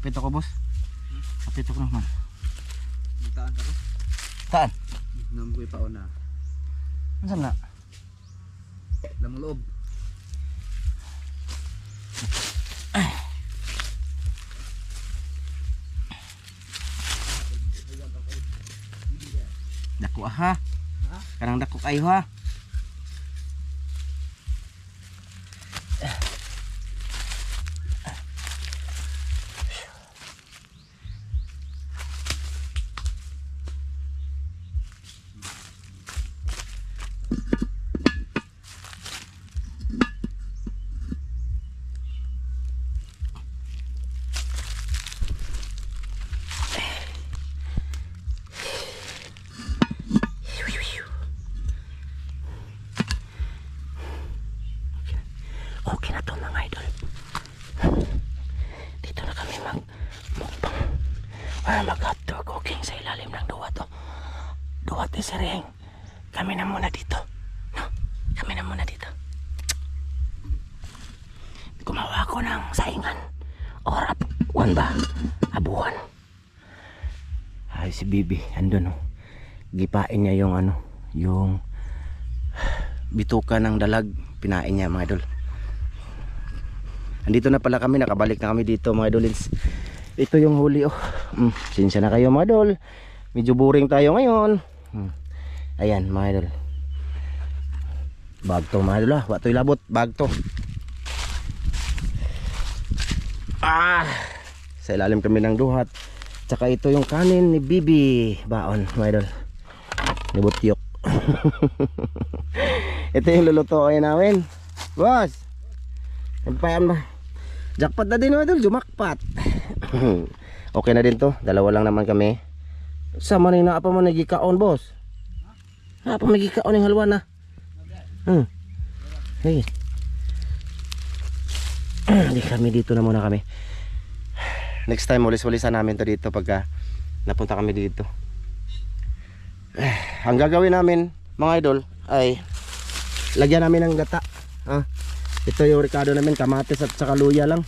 Kapit ako, boss. Kapit ako naman. Taan ka ba? Taan? Nambuhay pa na. Saan na? Lamang loob. Dako ha. Karang dako kayo ha. Okay na to mga idol. Dito na kami mag-mukbang para mag-hotdog cooking sa ilalim ng duwa to. Duwa to sa ring. Kami na muna dito. No? Kami na muna dito. Gumawa ko ng saingan. Or abuhan ba? Abuhan. Ay si Bibi, andun oh. Gipain niya yung ano, yung bituka ng dalag. Pinain niya mga idol. Andito na pala kami, nakabalik na kami dito mga idolins. Ito yung huli oh. Sinsya na kayo mga idol. Medyo boring tayo ngayon. Ayan mga idol. Bag to mga idol ah. Wato'y labot, bag to. Sa ilalim kami ng duhat. Tsaka ito yung kanin ni Bibi. Baon mga idol. Ni Butyok. Ito yung lulutuin namin. Boss, nagpayam na. Jackpot na din mga idol, jumakpat. Okay na din to, dalawa lang naman kami. Sama rin na apa mo nagikaon boss. Apa mo nagikaon yung halwa na. Hey. Di kami dito na muna kami. Next time ulis-ulisan namin to dito pagka napunta kami dito. Ang gagawin namin mga idol ay lagyan namin ng gata. Ito yung ricado namin, kamatis at saka luya lang.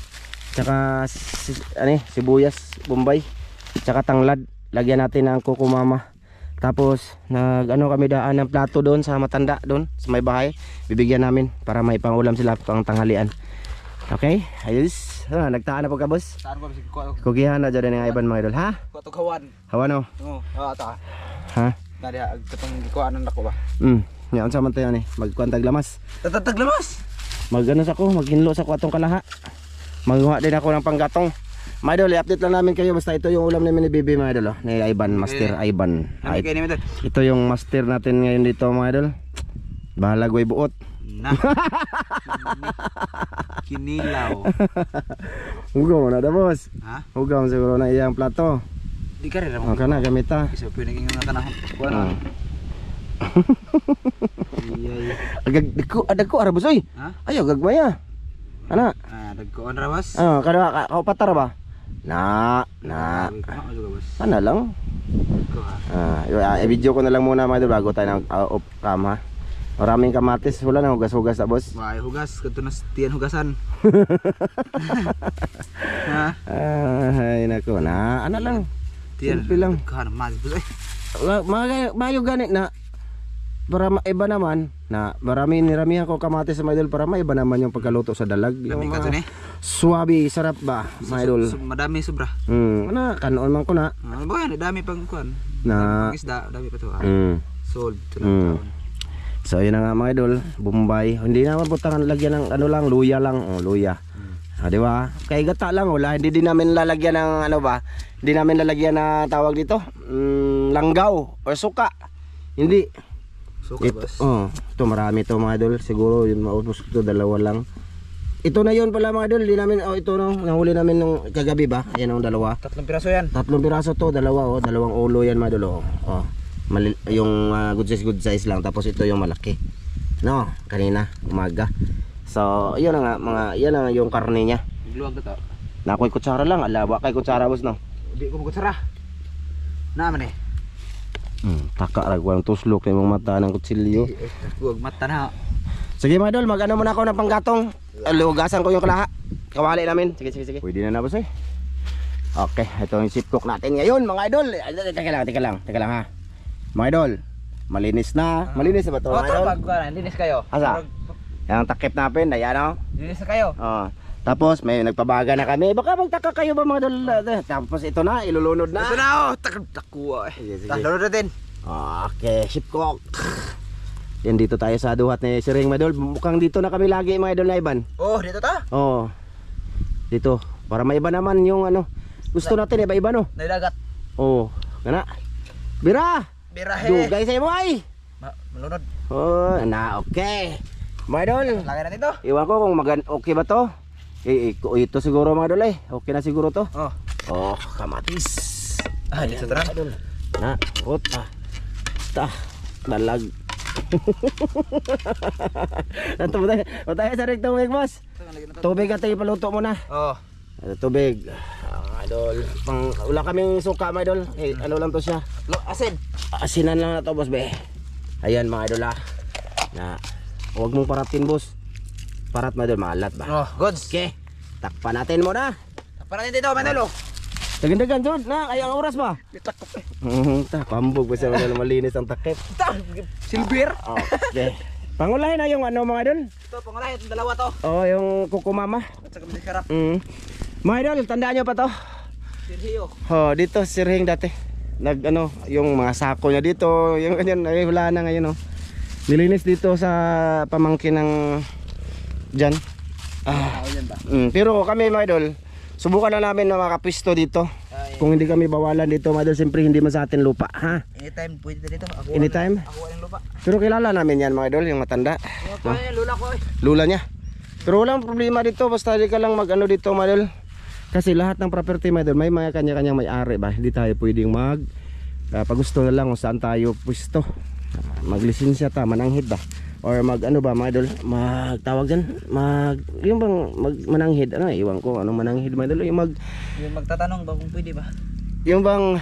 Tsaka sibuyas, bombay, tsaka tanglad. Lagyan natin ng kukumama. Tapos nag-ano kami daan ng plato doon sa matanda doon sa may bahay. Bibigyan namin para may pangulam sila pang tanghalian. Okay? Ayos. Nagtaan na po ka boss? Taan ko ba si kuha? Kugihan na dyan ng iban mga idol. Ha? Kuha to kawan. Hawan o? Oo, ata. Ha? Dari katong gikuanan nako ba? Ngayon sa man tayo ni. Magkuantag lamas. Tataglamas. Magano sa ko, maghinlo sa ko atong kalaha. Maghuha din ako ng panggatong. Mga idol, i-update lang namin kayo. Basta ito yung ulam namin ni Bibi mga idol. Ni Ivan, Master Ivan. Ito yung master natin ngayon dito mga idol. Bahala goy buot. Na. Kinilaw. Hugaw na da boss. Ha? Hugaw siguro na iyang plato. Di ka rin naman. Okay na, gamit ha. Isa po yung naging kanahon. Kuha na. Adag ko arabos oy. Ha? Ayaw gagmaya. Ana? Dagkoon rawas. Kada kaupatar ba? Na. Ana lang. I-video ko na lang muna mga idol bago tayo off cam ha. Maraming kamatis, wala na hugas-hugas na boss. Why hugas, kanto na tiyan hugasan. Ha? Ay nako na, ana lang. Tiyan lang. Kana mas. Mayo ganit na para maiba naman na niramihan ko kamatis sa mga idol para maiba naman yung pagkaluto sa dalag. Dami ka ni. Suwabe, sarap ba mga idol? Madami sobra. Ana kanon man ko na. Ano ba yan? Dami pang kuan. Na Isda, dami pa to. Sold. So yun na nga mga idol, Bombay. Hindi naman butangan lagyan ng ano lang, luya lang. Luya. Di ba? Kay gata lang wala, hindi din namin lalagyan ng ano ba? Hindi namin lalagyan na tawag dito, langgaw o suka. Hindi. Suka boss. Ito marami to mga idol. Siguro yun maubos ko to, dalawa lang. Ito na yun pala mga idol, hindi namin ito no, nahuli namin nung kagabi ba? Ayan ang dalawa. 3 piraso yan. 3 piraso to, dalawa dalawang ulo yan mga idol. Yung good size lang, tapos ito yung malaki. No, kanina umaga. So, yun na nga mga yan na yung karne niya. Igluwag na to. Nakoy kutsara lang, alawa kay kutsara boss no. Di ko magutsara. Naman eh. Taka ragwang tuslok kay mong mata ng kutsilyo. Huwag mata na. Sige mga idol, mag-ano muna ako ng panggatong. Lugasan ko yung kalaha. Kawali namin. Sige. Pwede na boss eh. Okay, ito yung sip cook natin ngayon mga idol. Teka lang ha. Mga idol, malinis na. Malinis na ba ito Oh, mga idol? pag linis kayo. Asa? Yung takip natin, ayan o. Linis na kayo. Oh. Tapos may nagpabaga na kami. Baka magtaka kayo ba mga idol? Tapos ito na, ilulunod na. Ito na oh, takuha eh. Sige, sige. Talunod natin. Okay, sip cook. Yan dito tayo sa duhat ni Siring mga idol. Mukhang dito na kami lagi mga idol na Iban. Oh, dito ta. Oh. Dito, para maiba naman yung ano. Gusto natin iba-iba no. Naidagat. Oh, kana. Bira. Birahe. Dugay sa imo ay. Malunod. Oh, na okay. Mga idol, Lagay natin to. iwan ko kung okay ba to. Ito siguro mga idol eh. Okay na siguro to. Oh. Oh, kamatis. Ah, dito tara. Na, puta. Ta, dalag. Tayo sa rig tubig, boss. Tubig at ipaluto mo na. Oh. Tubig. Idol, wala kaming suka mga idol. Ano lang to siya? Asin. Asinan lang na to, boss be. Ayan mga idol na huwag mong paratin, boss. Parat mga idol, malat ba? Oh, goods. Okay, takpan natin muna. Para natin dito, Manolo. Dagan-dagan, Jod, na, kaya ang oras ba? Bitakop eh. Pambog ba siya mga malinis ang takip. Silver. Okay. Pangulahin na yung ano mga idol. Ito, pangalahin itong dalawa to. Oh, yung kukumama. At saka may sarap. Mga idol, tandaan nyo pa to. Sergio. Oh, dito Sirhing dati. Nag ano, yung mga sako niya dito, yung ganyan, ay wala na ngayon oh. Nilinis dito sa pamangkin ng diyan. Yan ba? Pero kami mga idol, subukan na namin na makapisto dito. Kung hindi kami bawalan dito, mga idol, siyempre hindi man sa atin lupa, ha? Anytime pwede dito. Ako Anytime? Ako ang lupa. Pero kilala namin yan mga idol, yung matanda. Ano pa yan, lula ko eh. Lula niya. Pero walang problema dito, basta di ka lang mag-ano dito mga idol. Kasi lahat ng property mga idol, may mga kanya-kanyang may-ari ba? Hindi tayo pwedeng pag gusto na lang kung saan tayo pwesto. Maglisensya ta, mananghid ba? Or mag-ano ba mga idol? Magtawag dyan? Yung bang mananghid? Ano, iwan ko, anong mananghid mga idol? Yung Magtatanong ba kung pwede ba? yung bang,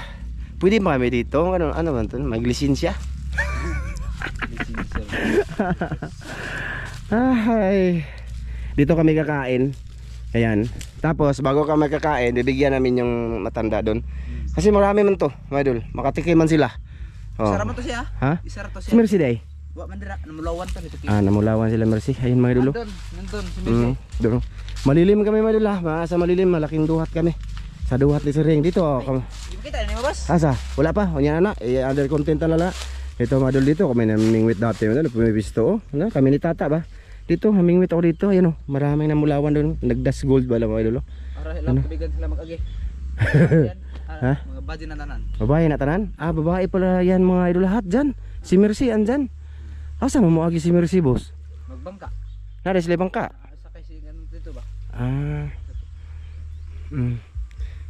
pwede ba kami dito? Ano ba ito? Maglisensya? Ay, dito kami kakain. Ayan. Tapos bago kami kakain, bibigyan namin yung matanda doon. Kasi marami man to, mga idol. Makatikim man sila. Oh. Isara mo to siya? Ha? Isara to Si siya. Mercy day. Wa man dira, namulawan to nito. Namulawan sila Mercy. Ayun mga idol. Nandun, si Mercy. Doon. Malilim kami mga idol ha. Sa malilim, malaking duhat kami. Sa duhat ni Siring dito. Hindi mo kita, ano mo boss? Asa? Wala pa. O yan na. Other content na lang. Ito mga idol dito. Kami namingwit dati. Pumipisto. Ano? Kami ni tata ba? Dito, namingwit ako dito. Ayan o. Maraming namulawan doon. Nagdas gold ba lang mga idol. Para lang tubigan sila mag-agi. Yan. Ha? Mga badge na tanan. Babae na tanan? Babae pala yan mga idol lahat dyan. Si Mercy andyan. Asa mo agi si Mercy boss? Magbangka. Nada sila bangka. Sa kasi ganun dito ba?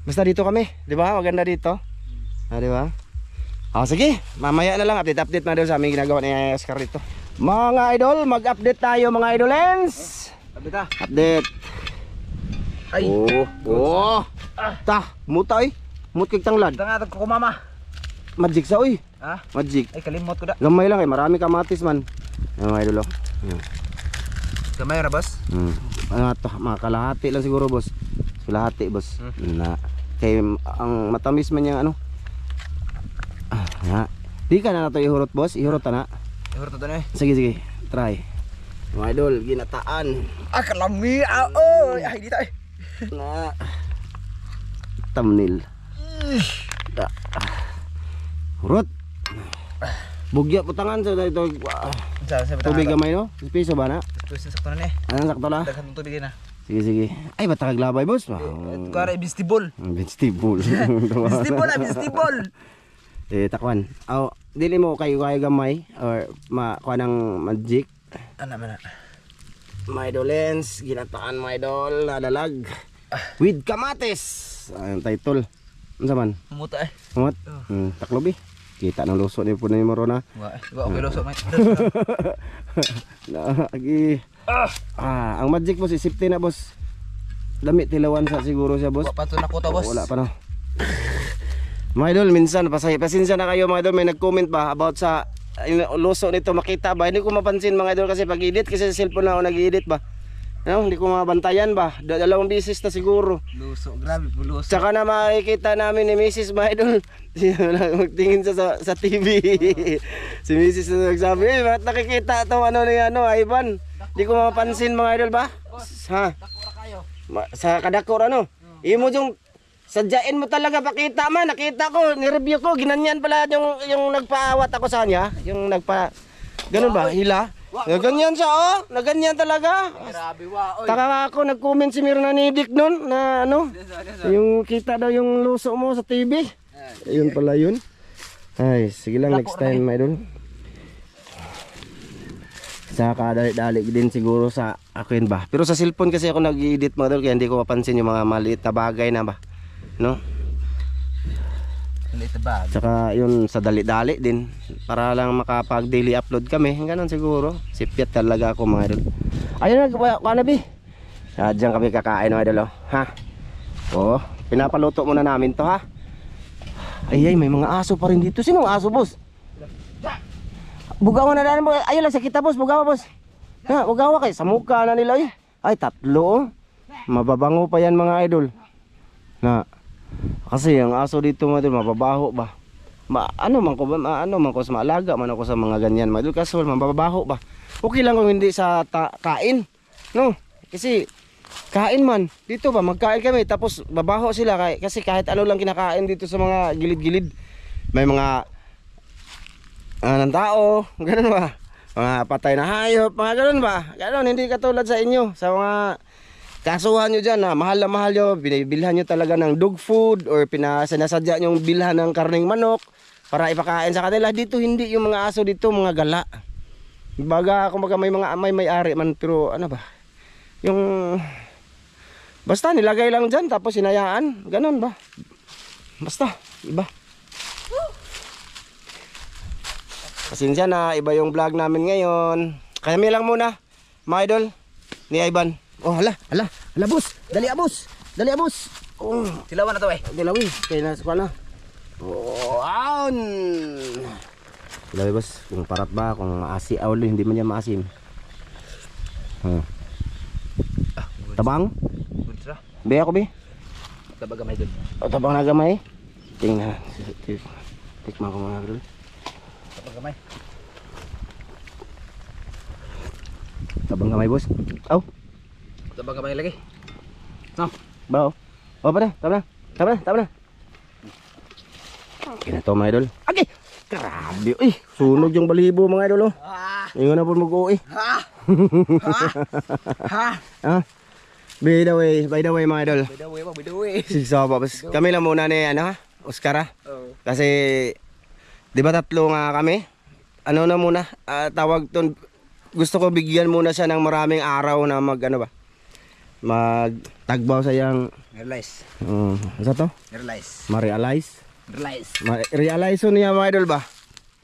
Basta dito kami, di ba? Maganda dito. Di ba? Sige, mamaya na lang update na doon sa aming ginagawa ni Oscar dito. Mga idol, mag-update tayo mga idolens. Update. Ay. Muta oy. Mut kig tanglad. Ito nga ko mama. Magic sa oy. Ha? Magic. Ay kalimot ko da. Gamay lang marami kamatis man. Mga idol. Gamay ra boss? Ano to, mga kalahati lang siguro boss. Kalahati boss. Na kay ang matamis man yang ano. Di ka na to ihurot boss, ihurot na. Ihurot to na eh. Sige, try. Mga idol, ginataan. Kalami. Ay dito eh. Na thumbnail. Hurot. Bugya putangan sa ito. Tubig gamay no? Piso ba na? Tusin sakto na eh. Anong sakto na? Daghan tong tubig na. Sige. Ay bata kaglabay boss. Kuara vegetable. Vegetable. Vegetable. Takwan. Dili mo kayo gamay or kuha ng magic. Ana man. My idolens, ginataan my idol, nadalag. With kamatis. Ang title. Ano man? Muta eh. Kumot? Taklobi. Kita ng luso ni po na yung marona. Wa okay luso may. Lagi. Ang magic boss, isipti na boss. Dami tilawan sa siguro siya boss. Wa pa to na ko to boss. Wala pa no. Mga idol, minsan pasensya na kayo mga idol, may nag-comment ba about sa luso nito, makita ba? Hindi ko mapansin mga idol kasi pag-edit kasi sa cellphone na ako nag-edit ba. Ano, hindi ko mabantayan ba? Dalawang bisis na siguro. Luso, grabe po luso. Tsaka na makikita namin ni Mrs. mga idol. Magtingin sa TV. Si Mrs. na nagsabi, bakit nakikita ito ano ni ano, Ivan? Hindi ko mapansin mga idol ba? Ha? Takura kayo. Sa kadakor ano? Imo yung sadyain mo talaga pakita man. Nakita ko, ni-review ko, ginanyan pala yung nagpaawat ako sa kanya. Yung nagpa... Ganun ba? Hila? Naganyan siya oh. Naganyan talaga. Grabe wa, oy. Taka ako, nag-comment si Mirna Nidik nun na ano, yung kita daw yung luso mo sa TV. Ayun pala yun. Ay, sige lang next time, my idol. Saka dali-dali din siguro sa akin ba. Pero sa cellphone kasi ako nag-edit mga idol, kaya hindi ko mapansin yung mga maliit na bagay na ba. No? Ito ba? Tsaka yun sa dali-dali din para lang makapag daily upload kami. Ganun siguro. Sipyat talaga ako mga idol. Ayun na, kanabi. Diyan kami kakain mga idol oh. Ha? Oh, pinapaluto muna namin to ha. Ay, may mga aso pa rin dito. Sino ang aso, boss? Bugawa na daan mo. Ayun lang sa kita, boss. Bugawa, boss. Ha, bugawa kay sa mukha na nila eh. Ay, tatlo oh. Mababango pa yan mga idol. Na kasi ang aso dito mga idol, mababaho ba? Ano man ko sa maalaga man ako sa mga ganyan mga idol, kaso mababaho ba? Okay lang kung hindi sa kain. No? Kasi kain man dito ba magkain kami tapos babaho sila kasi kahit ano lang kinakain dito sa mga gilid-gilid. May mga ng tao, ganun ba? Mga patay na hayop, mga ganun ba? Ganun, hindi katulad sa inyo, sa mga kasuhan nyo dyan na mahal nyo, binibilhan nyo talaga ng dog food or sinasadya nyo bilhan ng karning manok para ipakain sa kanila. Dito hindi yung mga aso dito, mga gala. Baga, kumbaga may ari man, pero ano ba? Yung basta nilagay lang dyan tapos hinayaan, ganun ba? Basta, iba. Pasensya na, iba yung vlog namin ngayon. Kami lang muna, mga idol, ni Ivan. Oh, hala, boss. Dali, boss. Oh, Silawan na to eh. dilawi. Kaya na sa na. Oh, aon. Dilawi, boss. Kung parat ba, kung maasi awli, hindi man yan maasim. Tabang? Good sir. Be ako, be. Tabaga may dun. O, tabang na gamay. Tingnan. Tikman ko mga idol. Tabaga may. Tabang gamay, boss. Aw. Tabaga may lagi. No. Bao. Oh, pa na. Tama na. Kina to mga idol. Okay. Grabe. Uy, sunog yung balibo mga idol. Oh. Ingon na po mag-uwi. Ah. By the way mga idol. By the way. So, kami lang muna ni Oscar ha. Kasi di ba tatlo nga kami? Ano na muna? Tawag ton. Gusto ko bigyan muna siya ng maraming araw na magtagbaw sa yang Realize. sa to? Realize. Ma-realize. Realize. Ma-realize niya mga idol ba?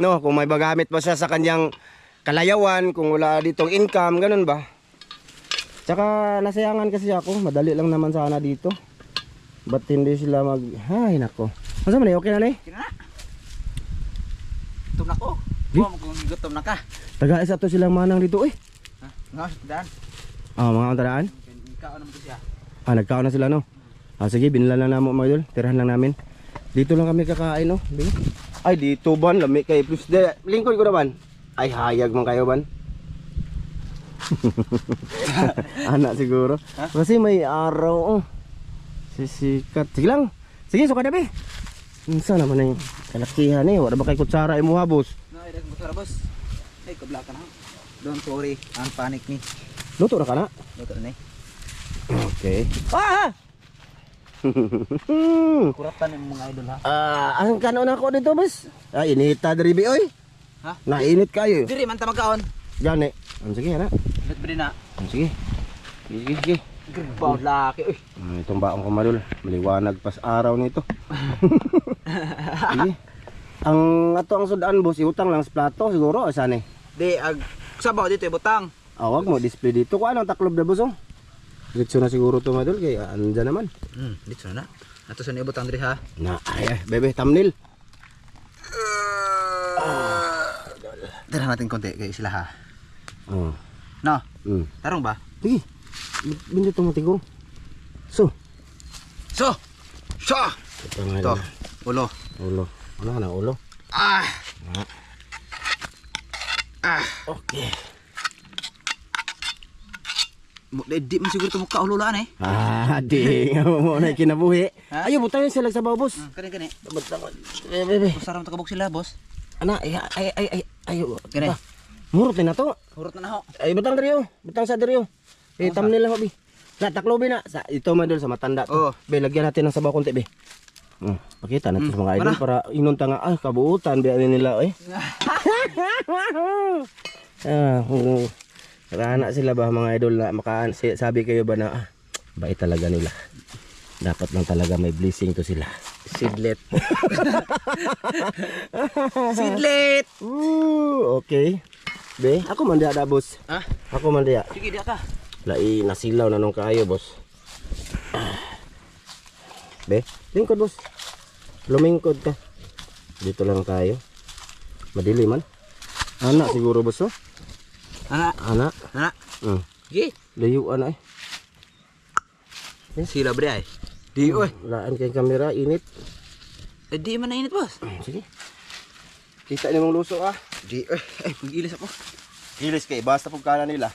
No, kung may magamit pa siya sa kanyang kalayawan, kung wala ditong income, ganun ba? Tsaka nasayangan kasi ako, madali lang naman sana dito. Ba't hindi sila ay nako. Masa man okay na ni? Kina na. Gutom na ko. Di? Kung gutom na ka. Taga-isa to silang manang dito eh. Ha? Nga, daan. Mga antadaan. Ikaw naman to siya. Nagkaon na sila no. Sige, binila lang namin mga idol. Tirahan lang namin. Dito lang kami kakain no. Ay dito ban, lami kay plus lingkod ko naman. Ay hayag man kayo ban. Anak siguro. Kasi may araw oh. Sisikat. Sige lang. Sige, suka na be. Insa naman na yung kalakihan eh. Wala ba kay kutsara mo ha, boss? No, idag mo tara, boss. Ay, kabla ka na. Don't worry. Ang panic me. Luto na ka na? Luto na eh. Okay. Kuratan yung mga idol ha. Ang kanon ako dito, boss? Inita diribi oy. Ha? Nainit kayo. Diri man ta magkaon. Gani. Sige na. Let bri na. Sige. Sige. Grimbaw laki. Uy. Itong baong kumadol. Maliwanag pas araw nito. Sige. Ang ato ang sudan, boss, iutang lang sa plato siguro. Saan eh? Di, sabaw dito butang. Wag mo display dito. Kung anong taklob na, boss, oh. Dito na siguro ito, madol. Kaya andyan naman. Dito na. Ato sa ibutang diri ha. Ay, bebe, thumbnail. Tara natin konti kay sila ha. Oh. No. Mm. Tarong ba? Sige. Bindi itong matigo. So. So. Ito mga Ito. idol. Ulo. Ulo. Ano ka na ulo? Ah. Okay. Di man siguro ito mukha ululaan eh. Di nga mo na kinabuhi. Ha? Ayaw, butang yun sila sa babos. Kani. Butang. Bebe. Masarap takabok sila, boss. Ana, ayaw. Kani. Murot na to. Hurot na ho. Ay, butang diriyo. Butang sa diriyo. Thumbnail lang, bi. Sa taklobi na. Sa, ito man sa matanda to. Oo. Be, lagyan natin ng sabaw konti, be. Pakita natin sa mga idol Mana? para inunta nga. Ay, kabuutan. Biyanin nila, eh. Nakahana sila ba mga idol na sabi kayo ba na bait talaga nila. Dapat lang talaga may blessing to sila. Sidlet. Sidlet. Okay. Be, ako man diya da boss. Ha? Ako man diya. Sige, dia ka. Lai nasilaw na nung kayo boss. Be, lingkod boss. Lumingkod ka. Dito lang tayo. Madili man. Anak siguro boss oh. Anak. Sige. Layuan ay. Sila bre ay. Di oy. Laan kay kamera init. Di man na init, boss. Sige. Kita ni mong luso ah. Di oy. Ay, pag-ilis ako. Ilis kay basta pug kana nila.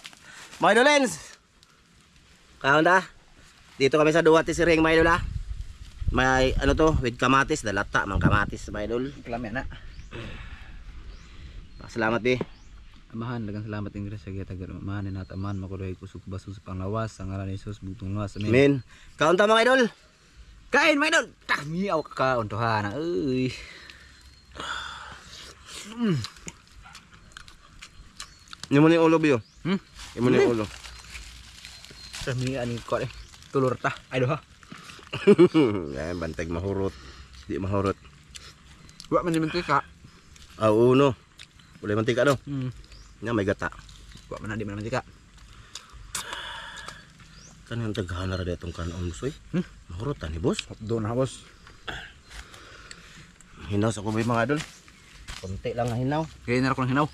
My Idolens. Kaunda. Dito kami sa Duwati si Ring, my idol ah. May ano to, with kamatis, dalata mang kamatis, my idol. Kalamin na. Salamat di. Amahan, dagang salamat ng Diyos sa gitagal amahan na nataman makuloy kusog baso sa panglawas sa ngalan ni Jesus bugtong lawas. Amen. Amen. Kaunta mga idol. Kain mga idol. Miyaw ka kauntuhan. Uy. Yung mo ni ulo biyo. Yung mo ni ulo. Kami ani ko eh. Tulur ta. Ay do ha. Yan bantag mahurot. Di mahurot. Wa man di ka. Uno. Boleh mantika do. Nya may gata. Wa man di man ka. Kan yang tegahan ra datong kan om soy. Mahurotan ni bos. Do na boss. Hinaw sa kubay mga idol. Konti lang ang hinaw. Kaya na ako ng hinaw.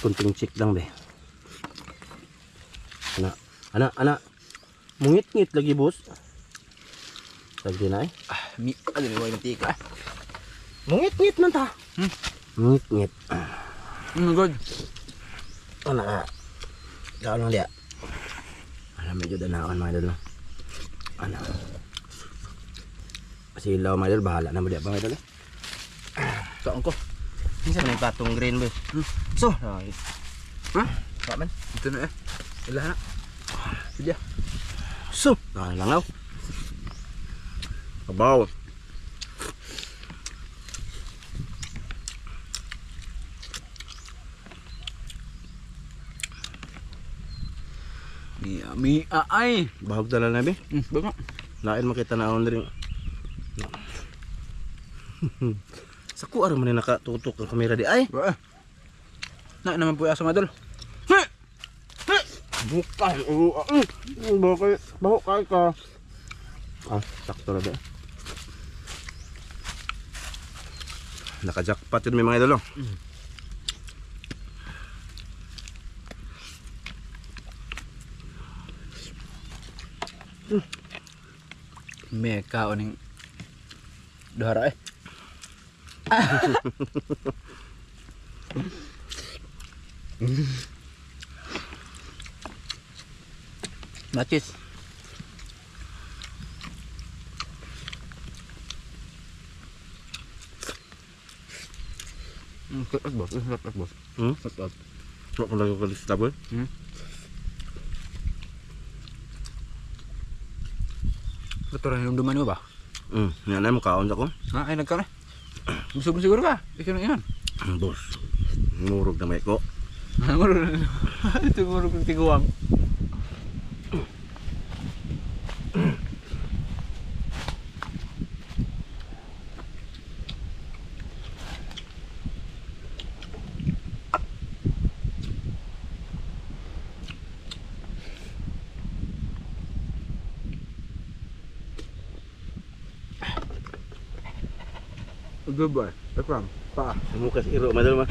Kunting chick lang be. Anak. Mungit-ngit lagi bos. Lagi na eh. Mi ano ni wa mantika. Mungit-ngit man ta. Mungit-ngit. Good. Anak. Gawin lang dia. Alam medyo danaon mga idol. Anak. Silaw mga idol, bahala na mo dia mga idol. Saan ko? Minsan may patong green be. So, Ha? Wa man. Ito na eh. Ila na. Sige. so, langaw. Abaw. Mi ay. Bahog dala na be. Baka. Lain makita na on ring. Sa kuar man ni nakatutok ang kamera di ay. Ba. Na naman po aso madol. Bukan. Bakit? Baho kay ka. Sakto na ba? Naka-jackpot yun may mga idol. Me kaoning dahara eh. Macis. Sarap bos, sarap bos. Sarap. Wala ko lang kalis taboy. Betul yang duman mo ba? Yan na mo kaon ako. Ha, ay nagka na. Busog na siguro ka. Ikaw na yan. Boss. Murog na may ko. Ito murog ng tiguang. Goodbye. Takram. Pa. Mukas iro madal ma.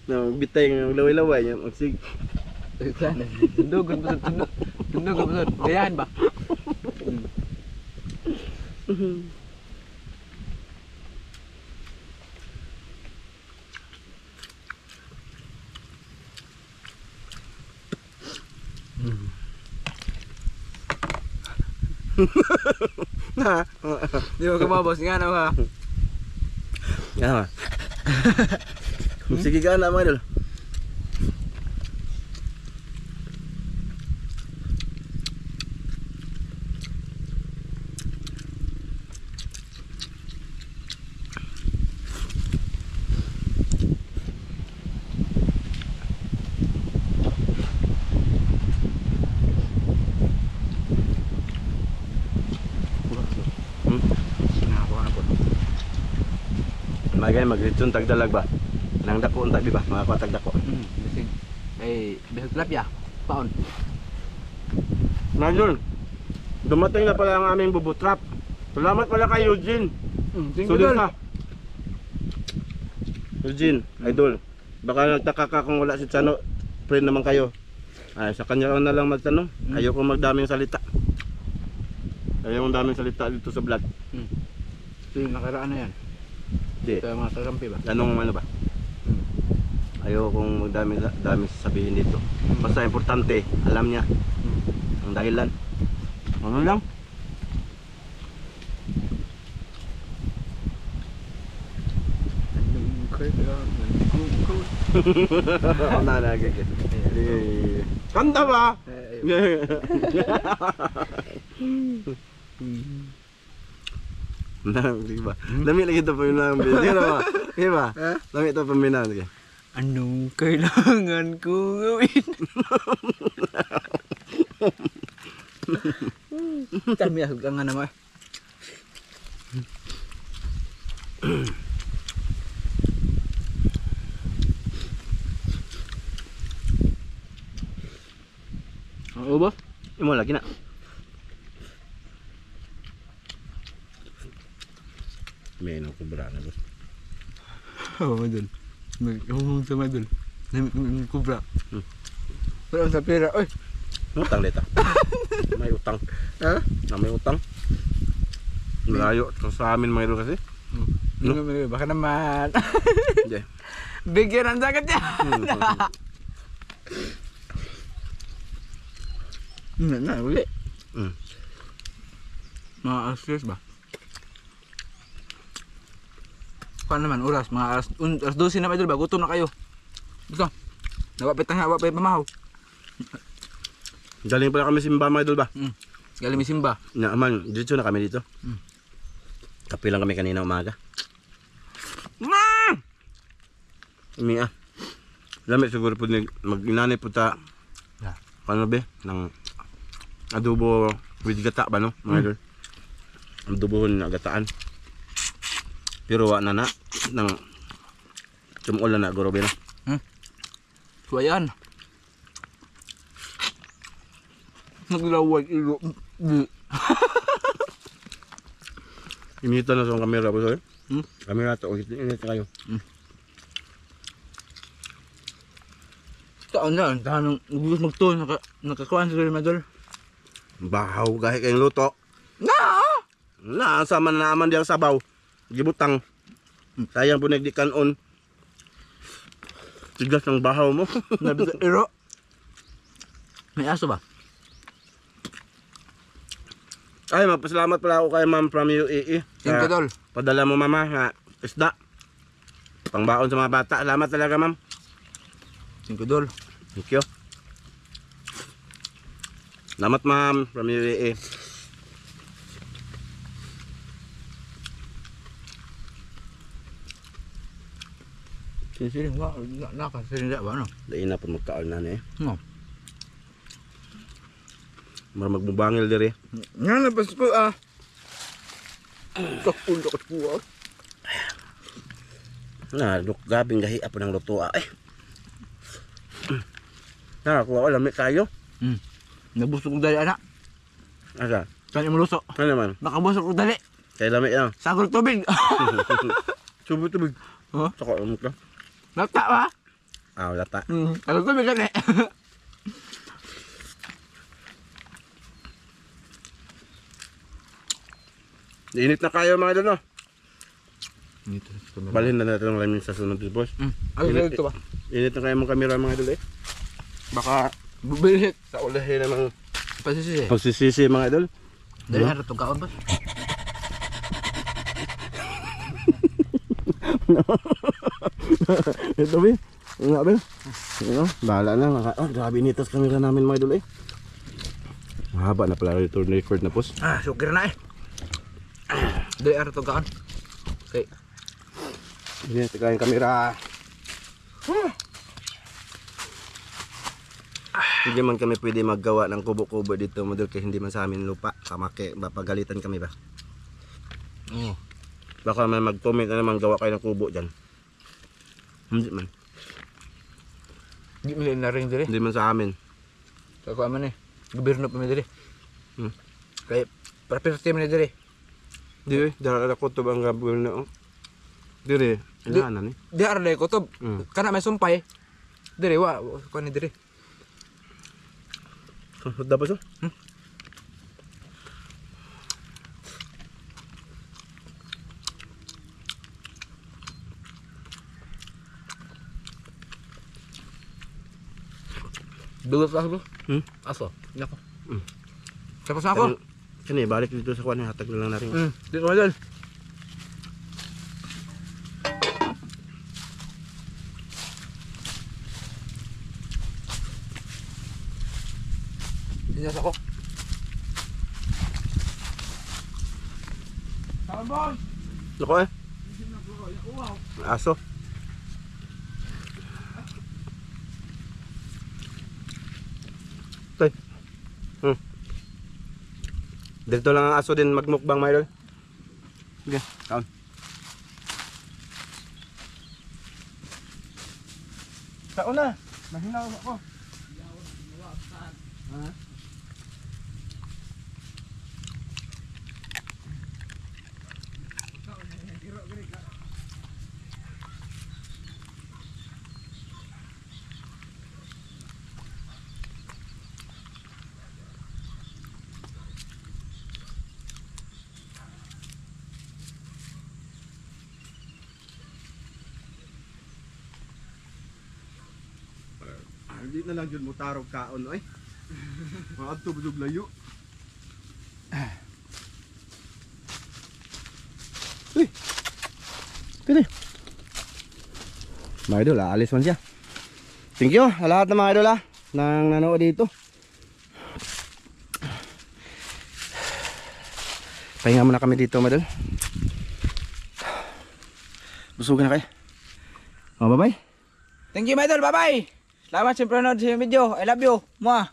Na bitay ng laway-laway niya magsig. Sana. Tundugan po tundog. Tundugan po gayahan ba? Ha. Di mo kumabos nga na ka. Ano? Sige ka na mga idol. Magay magritson tagdalag ba? Nang dako unta di ba? Mga kwatag dako. Bisig. Ay, bisig tilapia. Paon. Idol. Dumating na pala ang aming bubutrap. Salamat pala kay Eugene. Sulit na. Eugene, idol. Baka nagtaka ka kung wala si Chano. Friend naman kayo. Ay, sa kanya na lang magtanong. Ayoko magdaming salita. Ayoko daming salita dito sa vlog. So yung nakaraan na yan. Di. Ito yung mga kakampi ba? Anong ano ba? Ayoko kung dami sasabihin dito. Basta importante, alam niya ang dahilan. Ano lang? Kanta ba? Di ba? Lami lagi ito paminahan. Di ba? Lami ito paminahan. Anong kailangan ko gawin? Tami ako ka nga naman. Oo ba? Imo lagi na. Menong kubra na boss. Oo, madul. May sa madul. May kubra. Wala sa pera. Oy! Utang dito. May utang. Ha? May utang. Malayo sa amin mga ilo kasi. No? Baka naman. Hindi. Bigyan ang sakit niya. Uli. Mga alas ba? Paano naman oras? Mga alas 12 na idol ba? Gutom na kayo. Gusto? Nawapit na nga, nawapit pamahaw. Galing pala kami simba mga idol ba? Galing may simba. Naman, dito na kami dito. Kape lang kami kanina umaga. Umi Lamit siguro po mag-inanay po ta. Paano ba? Nang adobo with gata ba no? Mga idol. Adobohon na gataan. Pero wa na nang tumulan na guro ba no? So ayan. Naglawag ilo. Imita na sa kamera po sir. Kamera to, init kayo. Taon na, tanong gusto magto nakakuan sa madol. Bahaw kahit kayong luto. Na sama na naman diang sabaw. Gibutang. Sayang po nagdi kanon. Tigas ng bahaw mo. Nabi sa iro. May aso ba? Ay, mapasalamat pala ako kay ma'am from UAE. Thank you, Dol. Padala mo mama nga isda. Pangbaon sa mga bata. Salamat talaga ma'am. Thank you, Dol. Thank you. Salamat ma'am from UAE. Sisiling ba? Nakasiling ba no? Dahil na po magkaon na eh. No. Mara magbubangil diri. Nga labas ko Takpun dakat ko Na, gabing gahi apo ng luto eh. Nakakuha ko lamig kayo. Nabusog ko dali anak. Asa? Saan yung luso? Ano naman? Nakabusog ko dali. Kaya lamig lang. Sagol tubig. Subo tubig. Huh? Saka umot ka. Nata ba? Lata. Ano ko bigat eh. Init na kayo mga idol, no? Dito. Balhin na natin ang lamin sa sunod, boss. Ay, ito ba? Init na kayo mga kamera mga idol, eh. Baka Bubilit. sa ulahin namang Pasisi. pagsisisi mga idol. Dali harap itong kaon ba? Ito, Bin. Nga, Bin. Bahala na. Grabe nitas kamera namin mga idol, eh. Mahaba na pala ito record na, boss. Sukir na eh. Dali harap itong kaon. Okay. Ini tika yung kamera. Hindi man kami pwede maggawa ng kubo-kubo dito model kasi hindi man sa amin lupa. Kamake, pagalitan kami ba? Oo. Baka may mag-comment na naman gawa kayo ng kubo dyan. Hindi man. Di mo na rin dali. Hindi man sa amin. Sa ko aman eh. Gobyerno pa mi dali. Hmm. Kaya property mo na dali. Di, dahil ako ito bang gabawin na oh. Dire, ilahanan eh. Di aralay ko to. Kana may sumpay. Diri wa ko ni diri. Dapat so? Dulot ako. Aso. Nako. Tapos na ako. Kani, balik dito sa kwan, hatag na lang natin. Dito mo dyan. Dinyas ako. Lako eh. Aso. Tay. Dito lang ang aso din magmukbang mga idol. Sige, kaon. Kaon na. Mahinaw ako. Hindi na lang yun mo tarog kaon ay. Mga tubog layo. Uy. Pwede. Mga idol, aalis man siya. Thank you sa lahat ng mga idol nang nanood dito. Pahinga muna kami dito mga idol. Busugin na kayo. Bye bye. Thank you, my idol. Bye-bye. Salamat sa panonood sa video. I love you. Mwah.